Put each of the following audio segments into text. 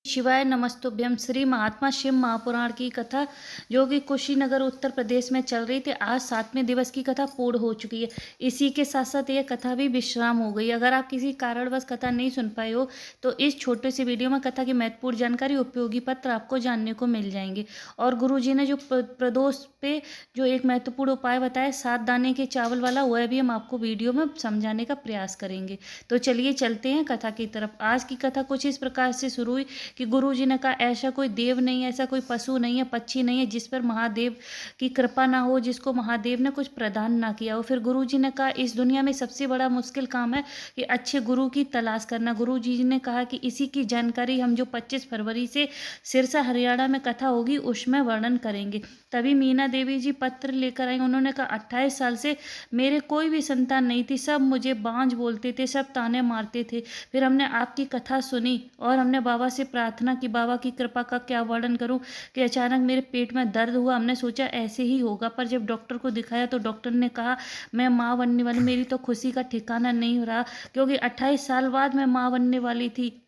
शिवाय नमस्तुभ्यम। श्री महात्मा शिव महापुराण की कथा जो कि कुशीनगर उत्तर प्रदेश में चल रही थी, आज 7वें दिवस की कथा पूर्ण हो चुकी है। इसी के साथ साथ ये कथा भी विश्राम हो गई। अगर आप किसी कारणवश कथा नहीं सुन पाए हो तो इस छोटे से वीडियो में कथा की महत्वपूर्ण जानकारी, उपयोगी पत्र आपको जानने को मिल जाएंगे। और गुरु जी ने जो प्रदोष पे जो एक महत्वपूर्ण उपाय बताया 7 दाने के चावल वाला, वह भी हम आपको वीडियो में समझाने का प्रयास करेंगे। तो चलिए चलते हैं कथा की तरफ। आज की कथा कुछ इस प्रकार से शुरू हुई कि गुरु जी ने कहा, ऐसा कोई देव नहीं है, ऐसा कोई पशु नहीं है, पक्षी नहीं है जिस पर महादेव की कृपा ना हो, जिसको महादेव ने कुछ प्रदान ना किया हो। फिर गुरु जी ने कहा, इस दुनिया में सबसे बड़ा मुश्किल काम है कि अच्छे गुरु की तलाश करना। गुरु जी ने कहा कि इसी की जानकारी हम जो 25 फरवरी से सिरसा हरियाणा में कथा होगी उसमें वर्णन करेंगे। तभी मीना देवी जी पत्र लेकर आई। उन्होंने कहा, 28 साल से मेरे कोई भी संतान नहीं थी, सब मुझे बांझ बोलते थे, सब ताने मारते थे। फिर हमने आपकी कथा सुनी और हमने बाबा से प्रार्थना की। बाबा की कृपा का क्या वर्णन करूं कि अचानक मेरे पेट में दर्द हुआ। हमने सोचा ऐसे ही होगा, पर जब डॉक्टर को दिखाया तो डॉक्टर ने कहा मैं माँ बनने वाली। मेरी तो खुशी का ठिकाना नहीं हो रहा, क्योंकि 28 साल बाद मैं माँ बनने वाली थी।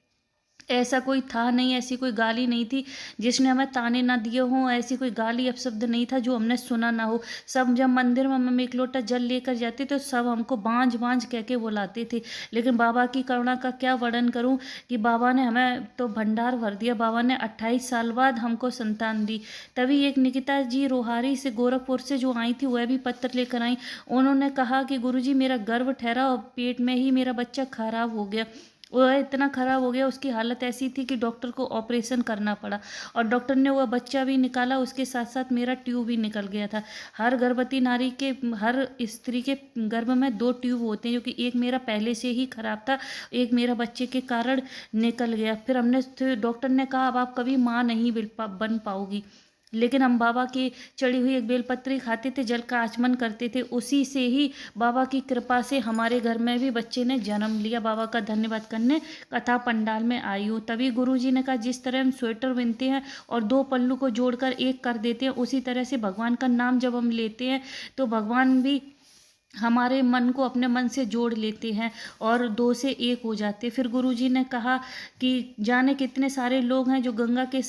ऐसा कोई था नहीं, ऐसी कोई गाली नहीं थी जिसने हमें ताने ना दिए हों, ऐसी कोई गाली अपशब्द नहीं था जो हमने सुना ना हो। सब जब मंदिर में हम एक लोटा जल लेकर जाते तो सब हमको बांझ बांझ कह के बुलाते थे। लेकिन बाबा की करुणा का क्या वर्णन करूं कि बाबा ने हमें तो भंडार भर दिया। बाबा ने 28 साल बाद हमको संतान दी। तभी एक निकिता जी रोहारी से, गोरखपुर से जो आई थी, वह भी पत्र लेकर आई। उन्होंने कहा कि गुरुजी मेरा गर्भ ठहरा और पेट में ही मेरा बच्चा खराब हो गया। वह इतना खराब हो गया, उसकी हालत ऐसी थी कि डॉक्टर को ऑपरेशन करना पड़ा और डॉक्टर ने वह बच्चा भी निकाला, उसके साथ साथ मेरा ट्यूब भी निकल गया था। हर गर्भवती नारी के, हर स्त्री के गर्भ में 2 ट्यूब होते हैं, जो कि एक मेरा पहले से ही खराब था, एक मेरा बच्चे के कारण निकल गया। फिर डॉक्टर ने कहा अब आप कभी माँ नहीं बन पाओगी। लेकिन हम बाबा की चढ़ी हुई एक बेलपत्री खाते थे, जल का आचमन करते थे, उसी से ही बाबा की कृपा से हमारे घर में भी बच्चे ने जन्म लिया। बाबा का धन्यवाद करने कथा पंडाल में आई हूँ। तभी गुरु जी ने कहा, जिस तरह हम स्वेटर बुनते हैं और 2 पल्लू को जोड़कर एक कर देते हैं, उसी तरह से भगवान का नाम जब हम लेते हैं तो भगवान भी हमारे मन को अपने मन से जोड़ लेते हैं और 2 से 1 हो जाते। फिर गुरुजी ने कहा कि जाने कितने सारे लोग हैं जो गंगा के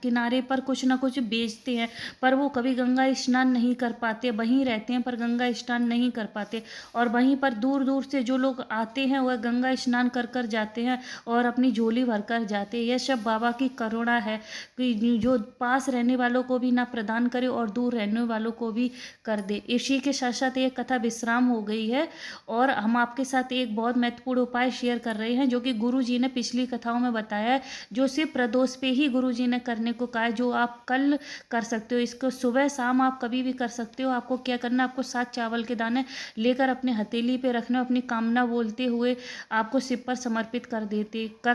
किनारे पर कुछ ना कुछ बेचते हैं, पर वो कभी गंगा स्नान नहीं कर पाते, वहीं रहते हैं पर गंगा स्नान नहीं कर पाते। और वहीं पर दूर दूर से जो लोग आते हैं वह गंगा स्नान कर कर जाते हैं और अपनी झोली भर कर जाते हैं। यह सब बाबा की करुणा है कि जो पास रहने वालों को भी ना प्रदान करे और दूर रहने वालों को भी कर दे। इसी के साथ साथ ये कथा विश्राम हो गई है और हम आपके साथ एक बहुत महत्वपूर्ण उपाय शेयर कर रहे हैं जो कि गुरु जी ने पिछली कथाओं में बताया है, जो सिर्फ प्रदोष पे ही गुरु जी ने करने को कहा है, जो आप कल कर सकते हो। इसको सुबह शाम आप कभी भी कर सकते हो। आपको क्या करना, आपको 7 चावल के दाने लेकर अपने हथेली पे रखना, अपनी कामना बोलते हुए आपको शिव पर समर्पित कर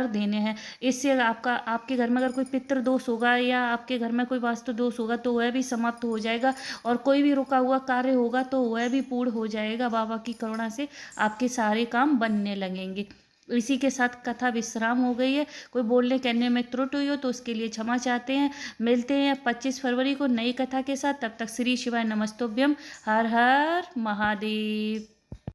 देने हैं। इससे आपके घर में अगर कोई पितृ दोष होगा या आपके घर में कोई वास्तु दोष होगा तो वह भी समाप्त हो जाएगा और कोई भी रुका हुआ कार्य होगा तो वह भी पूर्ण हो जाएगा। बाबा की करुणा से आपके सारे काम बनने लगेंगे। इसी के साथ कथा विश्राम हो गई है। कोई बोलने कहने में त्रुटि हुई हो तो उसके लिए क्षमा चाहते हैं। मिलते हैं 25 फरवरी को नई कथा के साथ। तब तक श्री शिवाय नमस्तुभ्यम। हर हर महादेव।